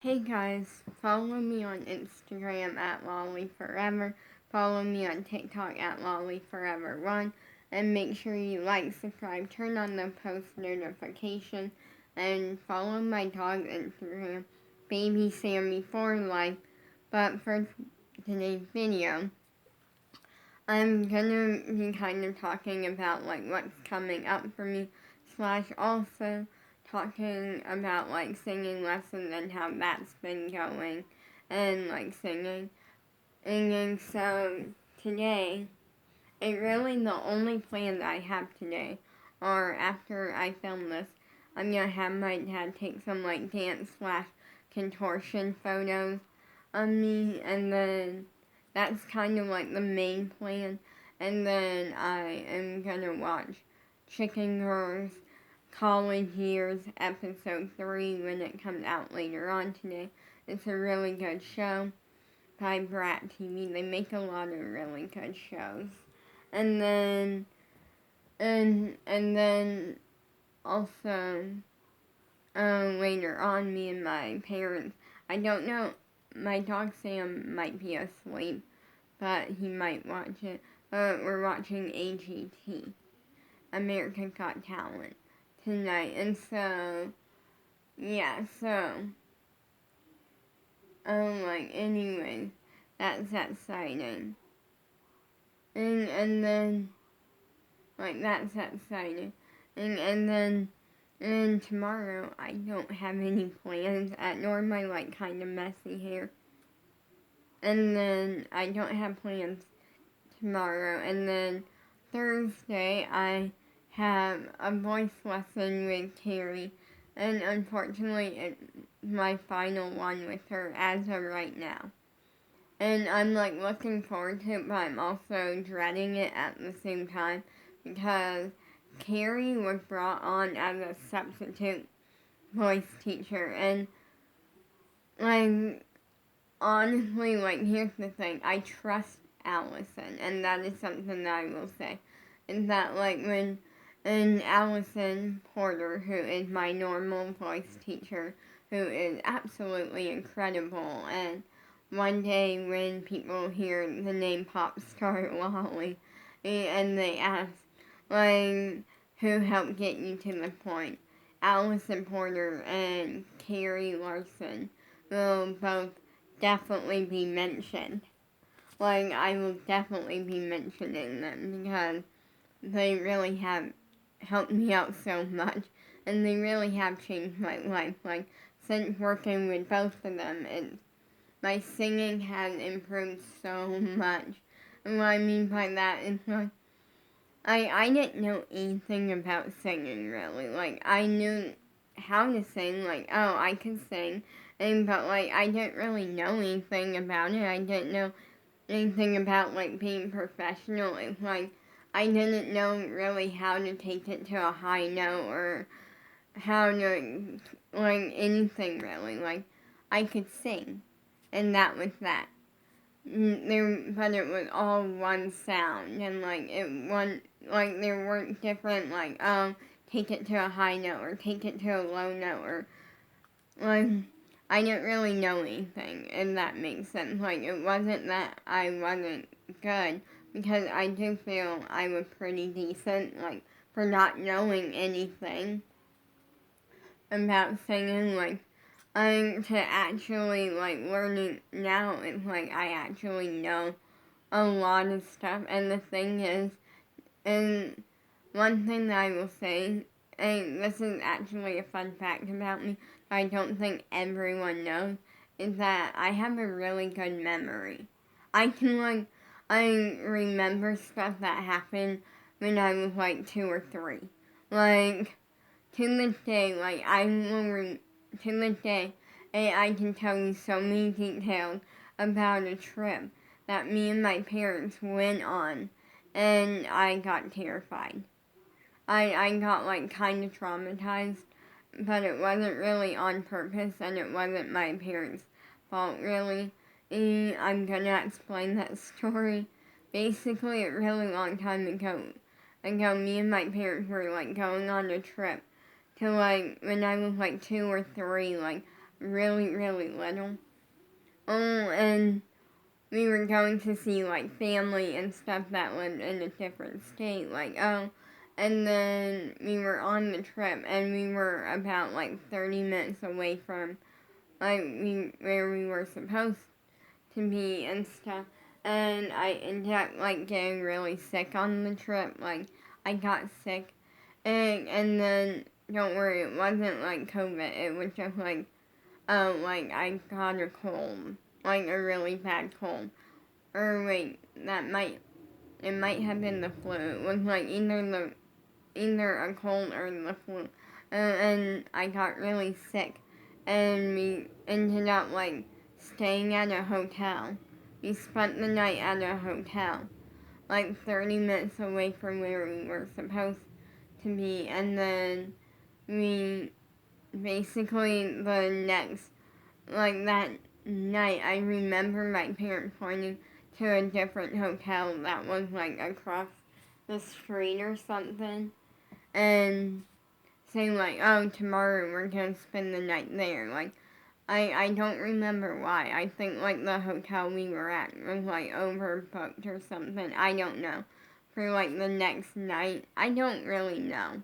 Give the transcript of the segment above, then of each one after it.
Hey guys, follow me on Instagram at LollyForever, follow me on TikTok at LollyForever1, and make sure you like, subscribe, turn on the post notification, and follow my dog Instagram, Baby Sammy for life. But for today's video, I'm gonna be kind of talking about what's coming up for me, slash also talking about singing lessons and how that's been going, and singing. And so today, the only plan that I have today, or after I film this, I'm gonna have my dad take some dance slash contortion photos of me, and then that's kind of the main plan. And then I am gonna watch Chicken Girls College Years episode 3 when it comes out later on today. It's a really good show by Brat TV. They make a lot of really good shows. And then and then also later on, me and my parents, I don't know, my dog Sam might be asleep, but he might watch it. We're watching AGT, American Got Talent, tonight. And so, yeah, so, anyway, that's exciting. And then, that's exciting. And tomorrow, I don't have any plans, nor am I kind of messy here. And then I don't have plans tomorrow. And then Thursday, I have a voice lesson with Carrie. And unfortunately, it's my final one with her as of right now. And I'm looking forward to it, but I'm also dreading it at the same time because Carrie was brought on as a substitute voice teacher. And honestly, here's the thing, I trust Allison, and that is something that I will say, is that when Allison Porter, who is my normal voice teacher, who is absolutely incredible, and one day when people hear the name Pop Star Lolly, and they ask, who helped get you to the point, Allison Porter and Carrie Larson will both definitely be mentioned. I will definitely be mentioning them because they really have helped me out so much, and they really have changed my life. Since working with both of them, my singing has improved so much. And what I mean by that is I didn't know anything about singing really. I knew how to sing, I could sing, but I didn't really know anything about it. I didn't know anything about being professional. It's I didn't know really how to take it to a high note or how to anything really. I could sing, and that was that. But it was all one sound, and there weren't different take it to a high note or take it to a low note or like I didn't really know anything, if that makes sense. It wasn't that I wasn't good, because I do feel I was pretty decent, for not knowing anything about singing. To actually, learning now, it's I actually know a lot of stuff. And the thing is, and one thing that I will say, and this is actually a fun fact about me, I don't think everyone knows, is that I have a really good memory. I can, I remember stuff that happened when I was 2 or 3. To this day, to this day, I can tell you so many details about a trip that me and my parents went on, and I got terrified. I got kind of traumatized, but it wasn't really on purpose, and it wasn't my parents' fault really. And I'm gonna explain that story. Basically, a really long time ago, me and my parents were going on a trip to when I was 2 or 3, really, really little. Oh, and we were going to see, like, family and stuff that lived in a different state, like, oh, and then we were on the trip, and we were about, like, 30 minutes away from, like, where we were supposed to be and stuff, and I ended up, like, getting really sick on the trip, like, I got sick, and then, don't worry, it wasn't, like, COVID, it was just, like, like, I got a cold, like, a really bad cold. Or wait, it might have been the flu. It was like either a cold or the flu, and I got really sick, and we ended up like staying at a hotel. We spent the night at a hotel, like 30 minutes away from where we were supposed to be, and then we basically the next like that night I remember my parents pointing to a different hotel that was like across the street or something and saying like, oh, tomorrow we're gonna spend the night there. Like I don't remember why. I think like the hotel we were at was like overbooked or something. I don't know. For like the next night. I don't really know.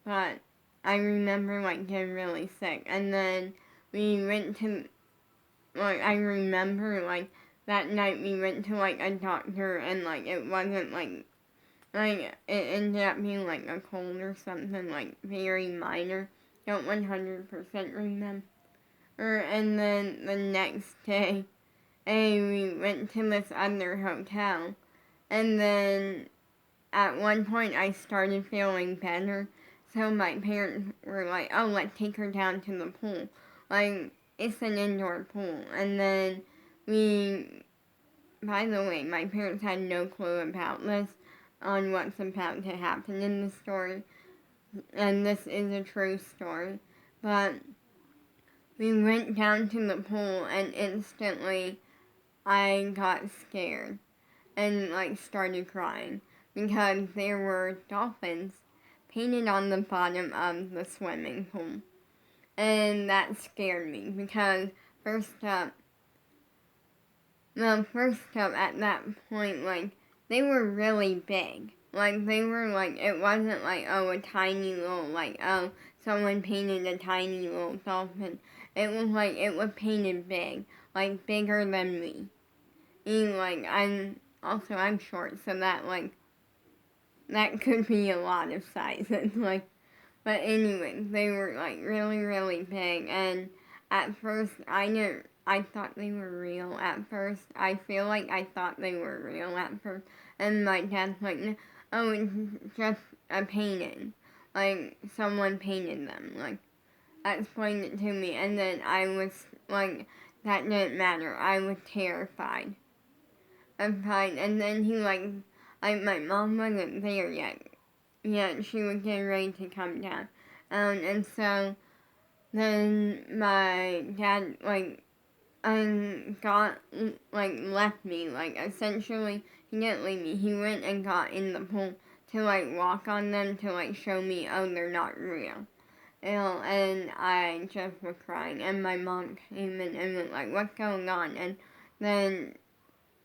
But I remember like getting really sick and then we went to like I remember like that night we went to like a doctor and like it wasn't like it ended up being like a cold or something like very minor. Don't 100% remember. And then the next day, we went to this other hotel, and then at one point I started feeling better. So my parents were like, "Oh, let's take her down to the pool." Like it's an indoor pool, and then we. By the way, my parents had no clue about this, on what's about to happen in the story, and this is a true story. But we went down to the pool, and instantly I got scared and like started crying because there were dolphins painted on the bottom of the swimming pool. And that scared me because first up at that point, like, they were really big. Like, they were like, it wasn't like, oh, a tiny little, like, oh, someone painted a tiny little dolphin. It was like, it was painted big, like, bigger than me. And, like, I'm short, so that, like, that could be a lot of sizes, like, but anyway, they were, like, really, really big, and at first, I thought they were real at first. I feel like I thought they were real at first, and my dad's like, oh, it's just a painting, like, someone painted them, like, explained it to me, and then I was, like, that didn't matter, I was terrified. And then he, like, my mom wasn't there yet. Yeah, she was getting ready to come down. And so then my dad, like, left me. Like, essentially, he didn't leave me. He went and got in the pool to, like, walk on them to, like, show me, oh, they're not real. And I just was crying. And my mom came in and was like, what's going on? And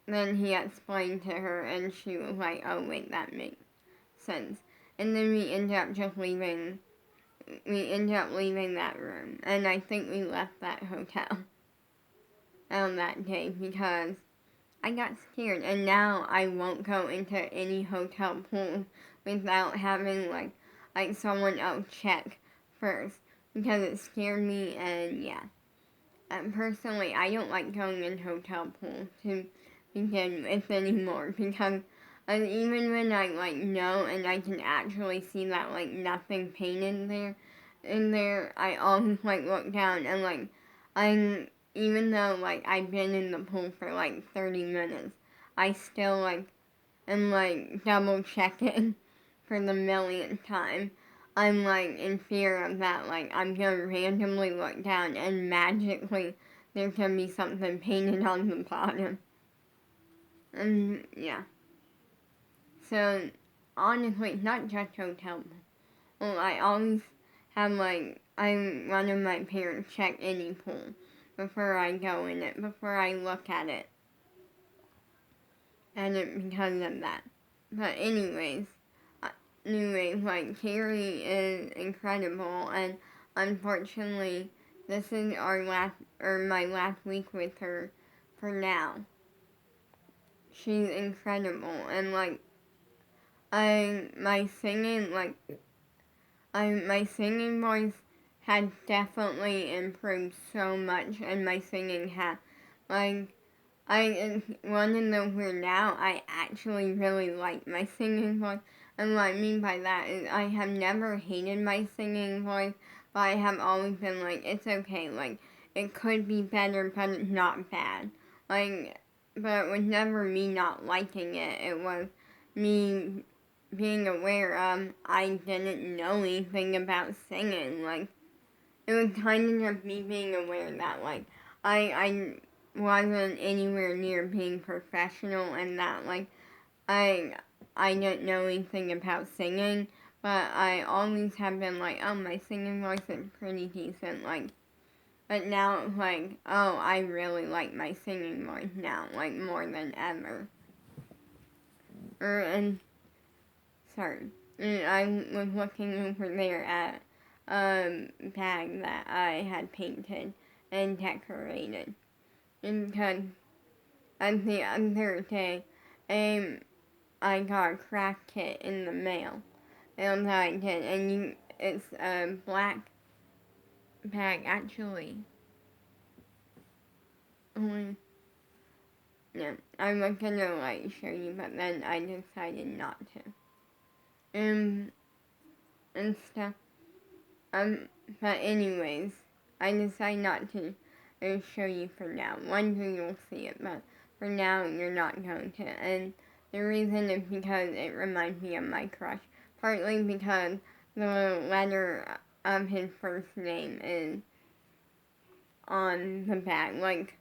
then he explained to her, and she was like, oh, wait, that makes sense. And then we ended up leaving that room. And I think we left that hotel that day because I got scared. And now I won't go into any hotel pool without having, like someone else check first. Because it scared me, and yeah. Personally, I don't like going in hotel pools to begin with anymore because even when I like know and I can actually see that like nothing painted there, I always like look down and like I'm even though like I've been in the pool for like 30 minutes, I still like am like double checking for the millionth time. I'm like in fear of that, like I'm gonna randomly look down and magically there's gonna be something painted on the bottom. And yeah. So honestly, not just hotel. Well, I always have like one of my parents check any pool before I go in it, before I look at it. And it because of that. But anyways, like, Carrie is incredible, and unfortunately, this is my last week with her for now. She's incredible, and like, my singing voice had definitely improved so much, and my singing had, like, I want to know where now I actually really like my singing voice. And what I mean by that is I have never hated my singing voice, but I have always been like, it's okay, like, it could be better, but it's not bad. Like, but it was never me not liking it. It was me being aware of I didn't know anything about singing. Like, it was kind of me being aware that, like, I wasn't anywhere near being professional, and that, like, I didn't know anything about singing, but I always have been like, oh, my singing voice is pretty decent, like, but now it's like, oh, I really like my singing voice now, like, more than ever. And I was looking over there at a bag that I had painted and decorated. And because the other day, I got a craft kit in the mail. And I did, and it's a black bag, actually. No, I was gonna, like, show you, but then I decided not to. And stuff. But anyways, I decided not to show you for now. One day you'll see it, but for now you're not going to. And the reason is because it reminds me of my crush. Partly because the letter of his first name is on the bag. Like,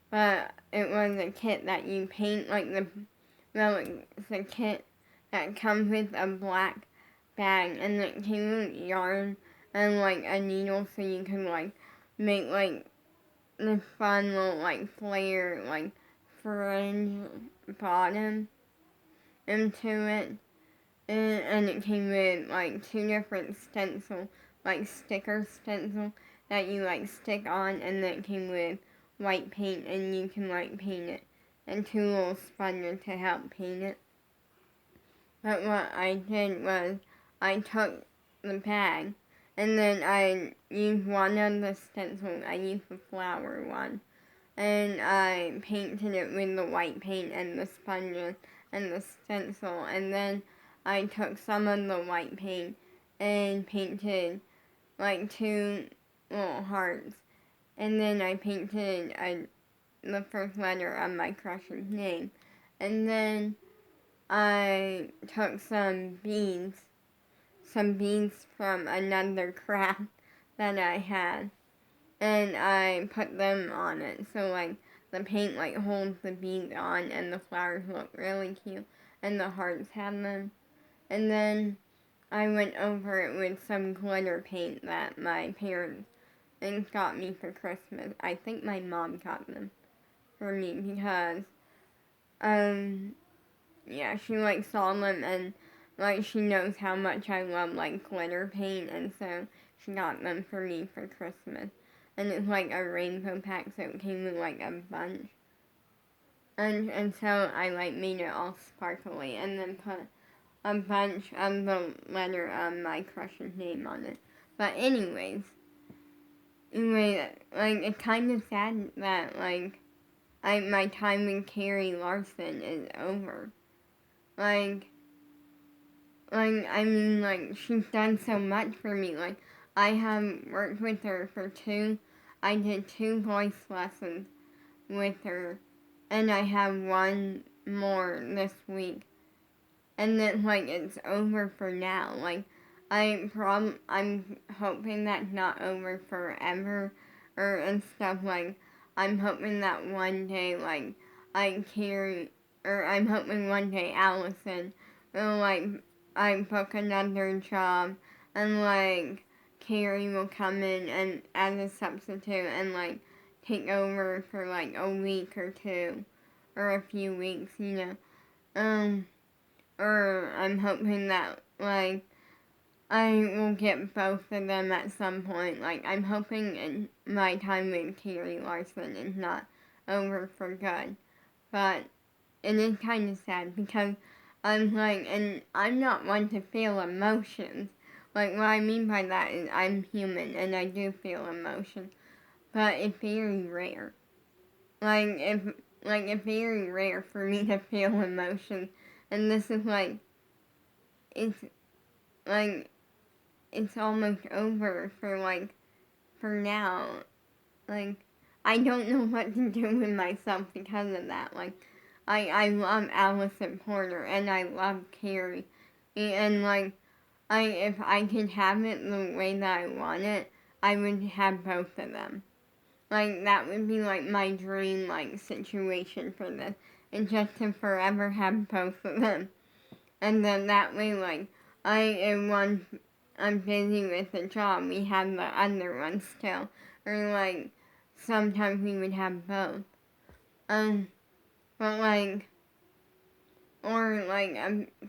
but it was a kit that you paint, like it's a kit that comes with a black bag, and it came with yarn and, like, a needle so you can, like, make, like, the fun little, like, flare, like, fringe bottom into it. And it came with, like, 2 different stencil, like, sticker stencil that you, like, stick on, and then it came with white paint, and you can, like, paint it, and 2 little sponges to help paint it. But what I did was I took the bag, and then I used one of the stencils. I used the flower one, and I painted it with the white paint and the sponges and the stencil, and then I took some of the white paint and painted, like, 2 little hearts, and then I painted the first letter of my crush's name, and then I took some beads from another craft that I had, and I put them on it, so, like, the paint, like, holds the beads on, and the flowers look really cute, and the hearts have them. And then I went over it with some glitter paint that my parents got me for Christmas. I think my mom got them for me because, yeah, she, like, saw them, and, like, she knows how much I love, like, glitter paint, and so she got them for me for Christmas. And it's, like, a rainbow pack, so it came with, like, a bunch. And so I, like, made it all sparkly, and then put a bunch of the letter of my crush's name on it. But anyways, like, it's kind of sad that, like, my time with Carrie Larson is over. Like, I mean, like, she's done so much for me. Like, I have worked with her I did 2 voice lessons with her, and I have 1 more this week. And then, like, it's over for now. Like, I'm hoping that's not over forever, and stuff. Like, I'm hoping that one day, like, I'm hoping one day Allison will, like, I book another job and, like, Carrie will come in and as a substitute and like take over for like a week or two or a few weeks, you know. Or I'm hoping that like I will get both of them at some point. Like I'm hoping my time with Carrie Larson is not over for good. But it is kind of sad because I'm like, and I'm not one to feel emotions. Like, what I mean by that is I'm human and I do feel emotions, but it's very rare. Like, it's very rare for me to feel emotions, and this is it's like, it's almost over for now. Like, I don't know what to do with myself because of that. Like, I love Allison Porter and I love Carrie. And if I could have it the way that I want it, I would have both of them. Like, that would be like my dream situation for this. And just to forever have both of them. And then that way if I'm busy with a job, we have the other one still. Or sometimes we would have both. Um, but I'm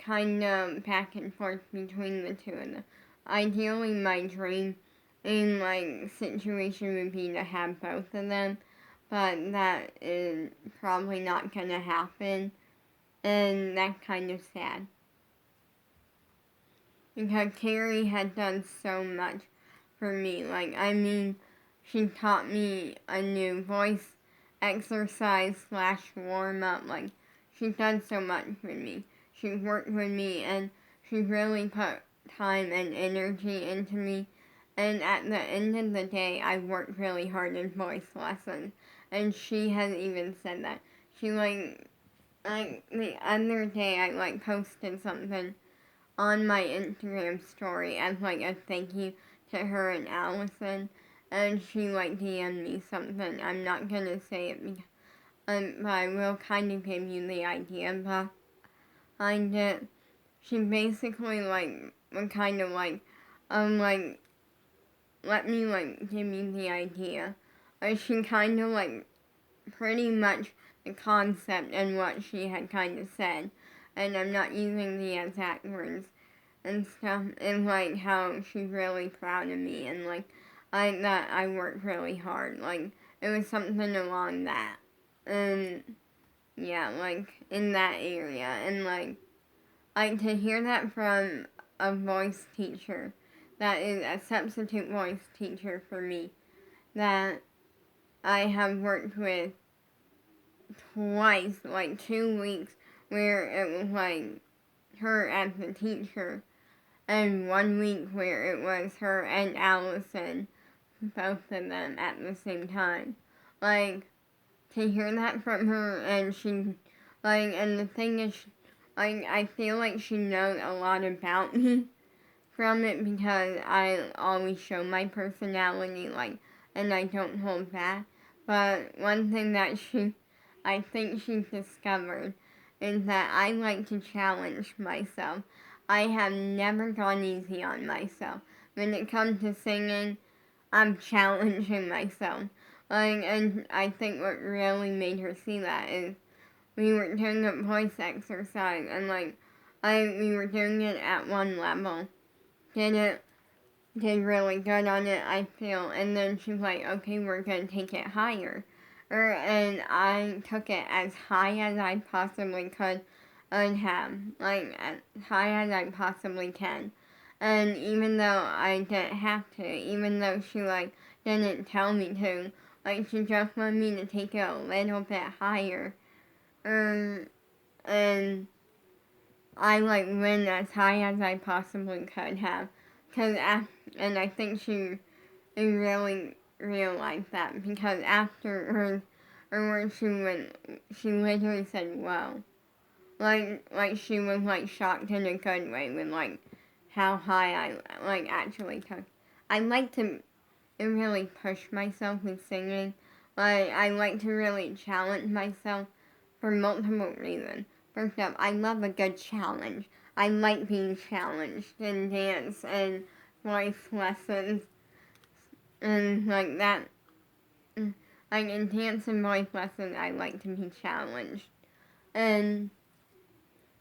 kind of back and forth between the two of them. Ideally, my dream in situation would be to have both of them, but that is probably not gonna happen, and that's kind of sad because Carrie had done so much for me. She taught me a new voice exercise / warm up. She's done so much with me. She's worked with me and she's really put time and energy into me. And at the end of the day, I worked really hard in voice lessons. And she has even said that. She the other day I posted something on my Instagram story as a thank you to her and Allison, and she DM'd me something. I'm not gonna say it because, but I will kind of give you the idea behind it. She basically would kind of let me give you the idea. She kind of pretty much the concept and what she had kind of said, and I'm not using the exact words and stuff, and how she's really proud of me, and that I worked really hard. It was something along that, and yeah, in that area, and to hear that from a voice teacher that is a substitute voice teacher for me that I have worked with twice, 2 weeks, where it was her as the teacher, and 1 week where it was her and Allison, both of them at the same time. To hear that from her, and she, and the thing is, I feel like she knows a lot about me from it because I always show my personality, and I don't hold back. But one thing that I think she's discovered is that I like to challenge myself. I have never gone easy on myself. When it comes to singing, I'm challenging myself. And I think what really made her see that is we were doing a voice exercise, and we were doing it at one level. Did really good on it, I feel. And then she's like, okay, we're gonna take it higher. And I took it as high as I possibly could and have, as high as I possibly can. And even though I didn't have to, even though she didn't tell me to, she just wanted me to take it a little bit higher. And I went as high as I possibly could have. And I think she really realized that because after her words, she literally said, "Whoa!" She was shocked in a good way with how high I actually took. I like to really push myself with singing. I like to really challenge myself for multiple reasons. First off, I love a good challenge. I like being challenged in dance and voice lessons and like that. Like in dance and voice lessons, I like to be challenged. And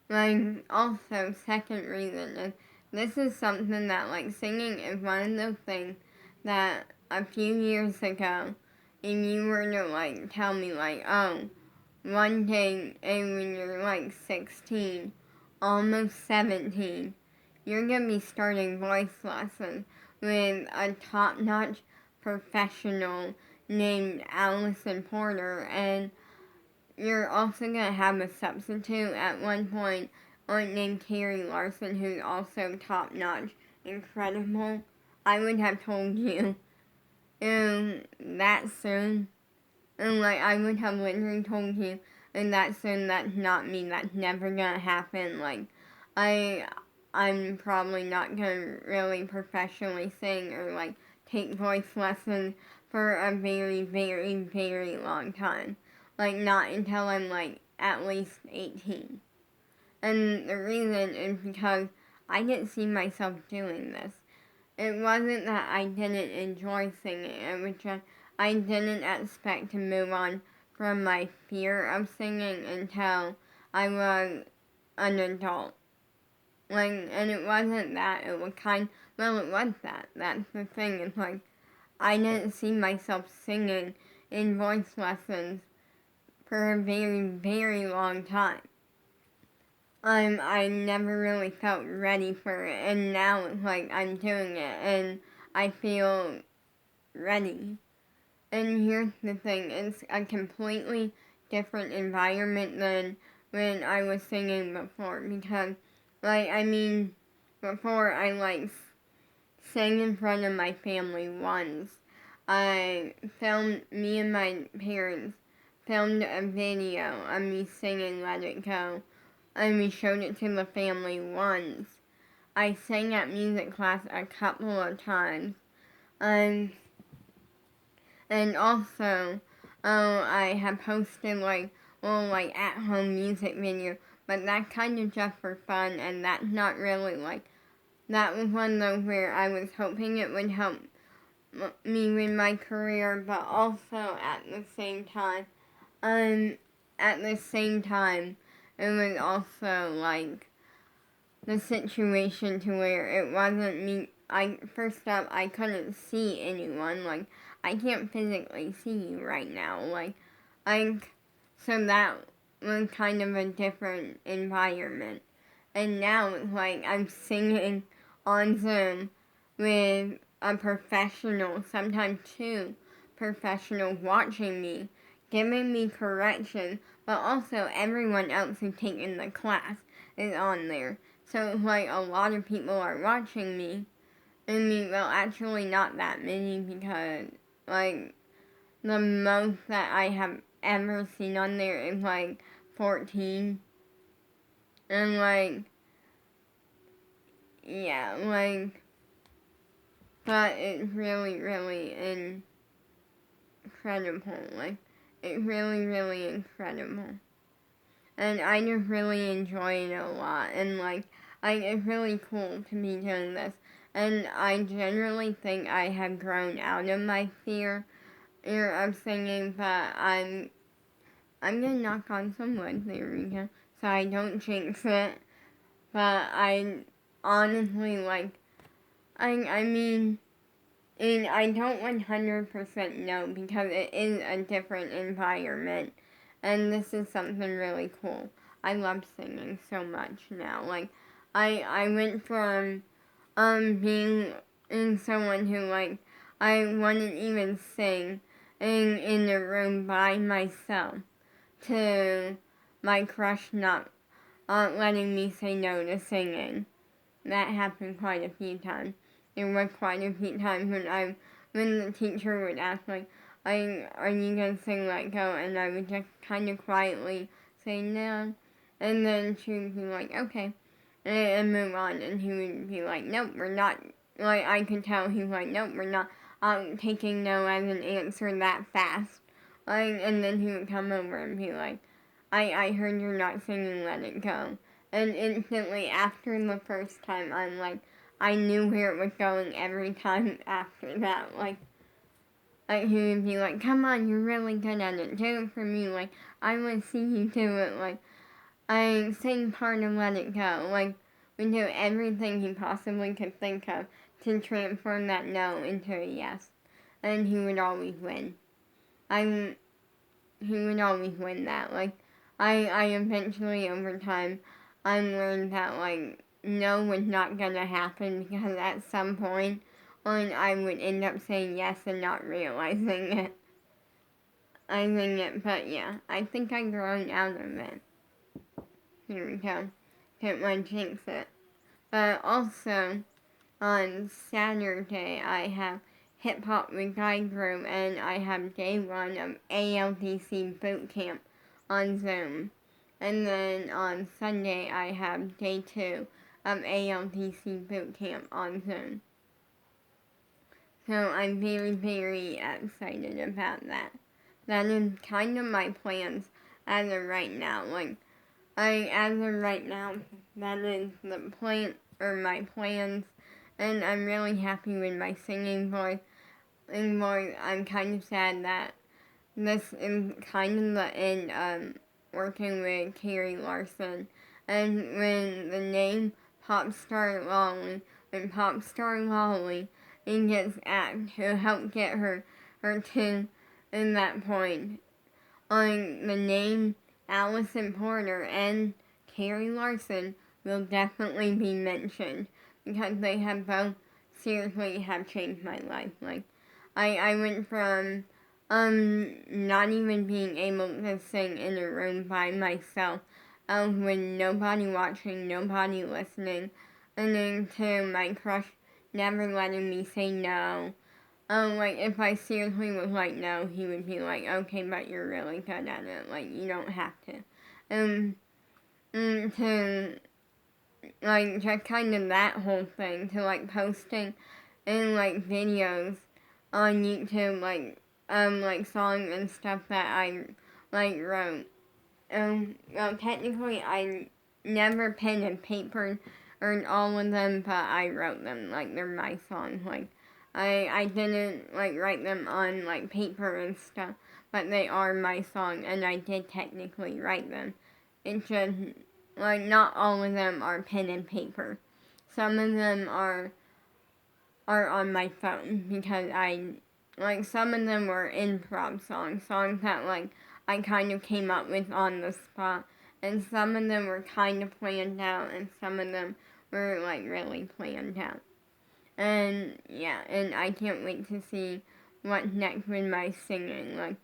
like also second reason is this is something that like singing is one of those things that a few years ago, if you were to like tell me like, oh, one day when you're like 16, almost 17, you're gonna be starting voice lessons with a top-notch professional named Allison Porter, and you're also going to have a substitute at one point named Carrie Larson, who's also top-notch, incredible. I would have told you that soon. And like, I would have literally told you that soon, that's not me, that's never going to happen. Like, I'm probably not going to really professionally sing or like take voice lessons for a very, very, very long time. Like, not until I'm like at least 18. And the reason is because I didn't see myself doing this. It wasn't that I didn't enjoy singing, it was just I didn't expect to move on from my fear of singing until I was an adult. Like, and it wasn't that, it was well, it was that. That's the thing, it's like, I didn't see myself singing in voice lessons for a very, very long time. I never really felt ready for it, and now it's like I'm doing it, and I feel ready. And here's the thing, it's a completely different environment than when I was singing before, because, like, I mean, before I, like, sang in front of my family once. Me and my parents filmed a video of me singing Let It Go, and we showed it to the family once. I sang at music class a couple of times. And also, I have posted like at home music video, but that's kind of just for fun, and that's not really like, that was one though where I was hoping it would help me with my career, but also at the same time, it was also like the situation to where it wasn't me. First up, I couldn't see anyone. Like, I can't physically see you right now. So that was kind of a different environment. And now it's like I'm singing on Zoom with a professional, sometimes two professionals watching me, giving me correction, but also everyone else who's taken the class is on there. So it's like a lot of people are watching me. Well, actually not that many, because like the most that I have ever seen on there is like 14. And like, yeah, like, but it's really, really incredible. Like, it's really, really incredible. And I just really enjoy it a lot. And like, it's really cool to be doing this. And I generally think I have grown out of my fear of singing, but I'm gonna knock on some wood there, Rika, so I don't jinx it. But I honestly, like, I mean, and I don't 100% know, because it is a different environment, and this is something really cool. I love singing so much now. Like, I went from being someone who like I wouldn't even sing in the room by myself to my crush not letting me say no to singing. That happened quite a few times. There were quite a few times when the teacher would ask like, are you gonna sing Let Go? And I would just kind of quietly say no, and then she would be like, okay, and move on, and he would be like, nope, we're not. Like, I could tell he was like, nope, we're not taking no as an answer that fast. Like, and then he would come over and be like, I heard you're not singing Let It Go. And instantly after the first time, I'm like, I knew where it was going every time after that. Like he would be like, come on, you're really good at it. Do it for me. Like, I want to see you do it. Like, I sing part of Let It Go. Like, we do everything he possibly could think of to transform that no into a yes. And he would always win. He would always win that. Like, I eventually, over time, I learned that, like, no was not gonna happen because at some point, I would end up saying yes and not realizing it. But yeah, I think I've grown out of it. Here we go. Can't want to jinx it. But also, on Saturday, I have Hip Hop with Guy Group, and I have day 1 of ALDC Boot Camp on Zoom. And then on Sunday, I have day 2 of ALDC Boot Camp on Zoom. So I'm very, very excited about that. That is kind of my plans as of right now. As of right now, that is the plan, or my plans, and I'm really happy with my singing voice. I'm kind of sad that this is kind of the end of working with Carrie Larson. And when the name Popstar Lolly, it gets asked who helped get her to in that point, on the name Allison Porter and Carrie Larson will definitely be mentioned because they have both seriously have changed my life. Like, I went from not even being able to sing in a room by myself, with nobody watching, nobody listening, and then to my crush never letting me say no. Like, if I seriously was like, no, he would be like, okay, but you're really good at it. Like, you don't have to. To, like, just kind of that whole thing, to, like, posting and, like, videos on YouTube, like, songs and stuff that I, like, wrote. Well, technically, I never pen and papered or all of them, but I wrote them. Like, they're my songs. Like, I didn't, like, write them on, like, paper and stuff, but they are my song, and I did technically write them. It's just, like, not all of them are pen and paper. Some of them are on my phone, because some of them were improv songs that, like, I kind of came up with on the spot, and some of them were kind of planned out, and some of them were, like, really planned out. And yeah, and I can't wait to see what's next with my singing. Like,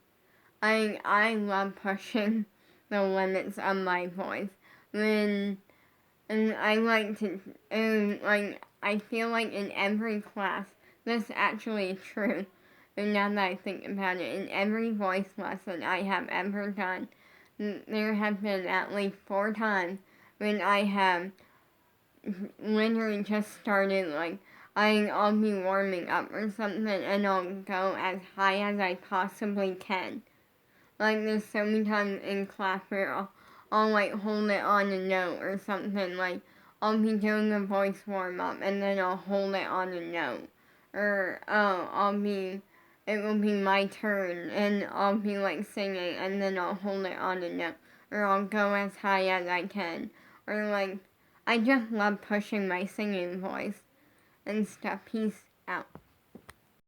I love pushing the limits of my voice. And I like to, and like, I feel like in every class, this actually is true. And now that I think about it, in every voice lesson I have ever done, there have been at least 4 times when I have literally just started, like, I'll be warming up or something, and I'll go as high as I possibly can. Like, there's so many times in class where I'll like, hold it on a note or something. Like, I'll be doing a voice warm-up, and then I'll hold it on a note. Or, it will be my turn, and I'll be, like, singing, and then I'll hold it on a note. Or I'll go as high as I can. Or, like, I just love pushing my singing voice and stuff. Peace out.